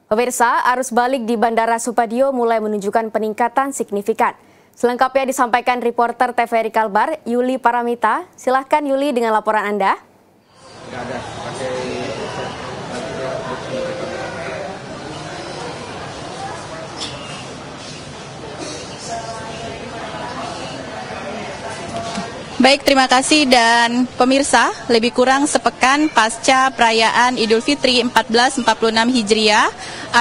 Pemirsa, arus balik di Bandara Supadio mulai menunjukkan peningkatan signifikan. Selengkapnya disampaikan reporter TVRI Kalbar, Yuli Paramita. Silahkan Yuli dengan laporan Anda. Baik, terima kasih dan pemirsa, lebih kurang sepekan pasca perayaan Idul Fitri 1446 Hijriah,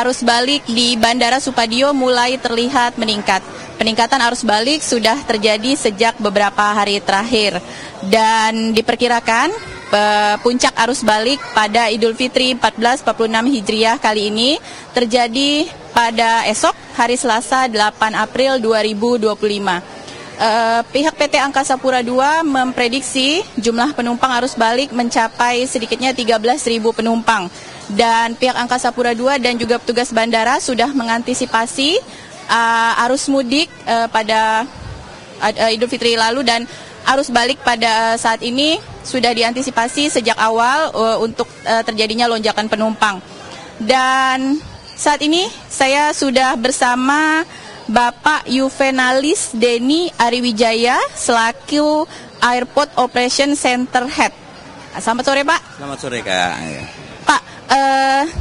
arus balik di Bandara Supadio mulai terlihat meningkat. Peningkatan arus balik sudah terjadi sejak beberapa hari terakhir dan diperkirakan puncak arus balik pada Idul Fitri 1446 Hijriah kali ini terjadi pada esok hari Selasa 8 April 2025. Pihak PT Angkasa Pura II memprediksi jumlah penumpang arus balik mencapai sedikitnya 13.000 penumpang. Dan pihak Angkasa Pura II dan juga petugas bandara sudah mengantisipasi arus mudik pada Idul Fitri lalu, dan arus balik pada saat ini sudah diantisipasi sejak awal untuk terjadinya lonjakan penumpang. Dan saat ini saya sudah bersama Bapak Yuvenalis Denny Ariwijaya selaku Airport Operation Center Head. Selamat sore, Pak. Selamat sore, Kak. Pak,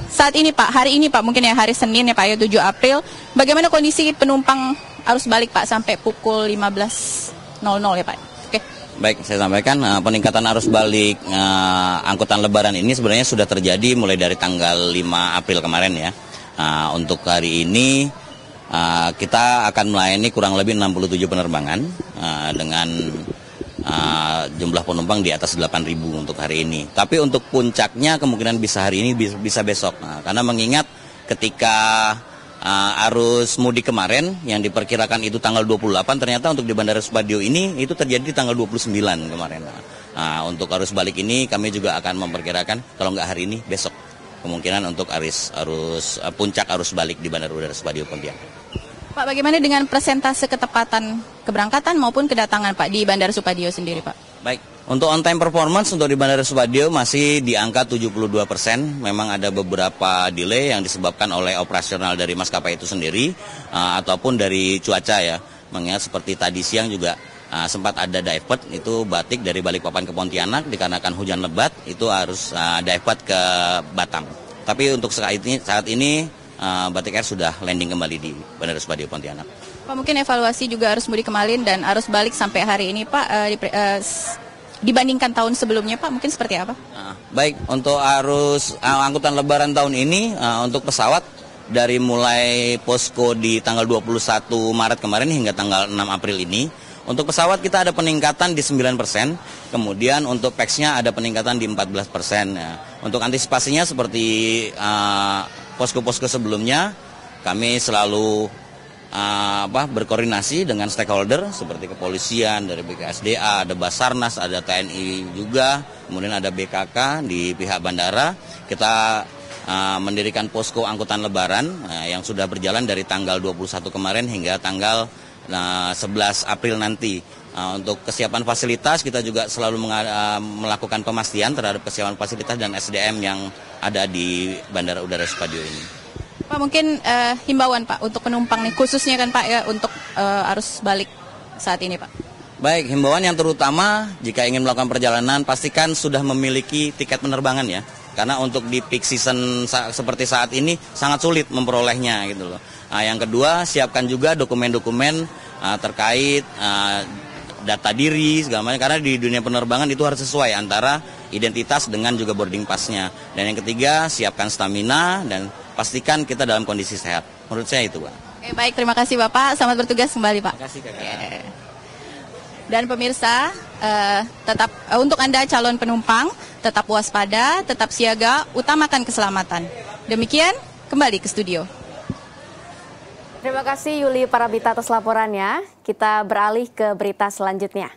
saat ini Pak, hari ini Pak, mungkin ya hari Senin ya Pak, ya 7 April, bagaimana kondisi penumpang arus balik Pak sampai pukul 15.00 ya Pak? Oke. Baik, saya sampaikan peningkatan arus balik angkutan lebaran ini sebenarnya sudah terjadi mulai dari tanggal 5 April kemarin ya. Untuk hari ini kita akan melayani kurang lebih 67 penerbangan dengan jumlah penumpang di atas 8.000 untuk hari ini. Tapi untuk puncaknya kemungkinan bisa hari ini, bisa besok. Karena mengingat ketika arus mudik kemarin yang diperkirakan itu tanggal 28, ternyata untuk di Bandara Supadio ini itu terjadi di tanggal 29 kemarin. Untuk arus balik ini kami juga akan memperkirakan kalau nggak hari ini, besok. Kemungkinan untuk puncak arus balik di Bandara Udara Supadio Pontianak. Pak, bagaimana dengan persentase ketepatan keberangkatan maupun kedatangan Pak di Bandara Supadio sendiri Pak? Baik, untuk on time performance untuk di Bandara Supadio masih di angka 72%. Memang ada beberapa delay yang disebabkan oleh operasional dari maskapai itu sendiri ataupun dari cuaca ya. Mengingat seperti tadi siang juga sempat ada divert, itu batik dari Balikpapan ke Pontianak dikarenakan hujan lebat, itu harus divert ke Batam. Tapi untuk saat ini Batik Air sudah landing kembali di Bandara Supadio Pontianak. Pak, mungkin evaluasi juga arus mudik kemarin dan arus balik sampai hari ini Pak, dibandingkan tahun sebelumnya Pak, mungkin seperti apa? Baik, untuk arus angkutan lebaran tahun ini untuk pesawat dari mulai posko di tanggal 21 Maret kemarin hingga tanggal 6 April ini, untuk pesawat kita ada peningkatan di 9%, kemudian untuk PEX-nya ada peningkatan di 14%. Ya. Untuk antisipasinya seperti posko-posko sebelumnya, kami selalu berkoordinasi dengan stakeholder seperti kepolisian, dari BKSDA, ada Basarnas, ada TNI juga, kemudian ada BKK di pihak bandara. Kita mendirikan posko angkutan lebaran yang sudah berjalan dari tanggal 21 kemarin hingga tanggal 11 April nanti. Untuk kesiapan fasilitas kita juga selalu melakukan pemastian terhadap kesiapan fasilitas dan SDM yang ada di Bandara Udara Supadio ini. Pak, mungkin himbauan Pak untuk penumpang nih, khususnya kan Pak ya untuk arus balik saat ini Pak. Baik, himbauan yang terutama jika ingin melakukan perjalanan pastikan sudah memiliki tiket penerbangan ya. Karena untuk di peak season seperti saat ini sangat sulit memperolehnya gitu loh. Yang kedua, siapkan juga dokumen-dokumen terkait data diri segala macam, karena di dunia penerbangan itu harus sesuai antara identitas dengan juga boarding pass-nya. Dan yang ketiga, siapkan stamina dan pastikan kita dalam kondisi sehat. Menurut saya itu, Pak. Oke, baik, terima kasih Bapak. Selamat bertugas kembali, Pak. Terima kasih, Kakak. Dan pemirsa, tetap untuk Anda calon penumpang, tetap waspada, tetap siaga, utamakan keselamatan. Demikian, kembali ke studio. Terima kasih Yuli Paramita atas laporannya. Kita beralih ke berita selanjutnya.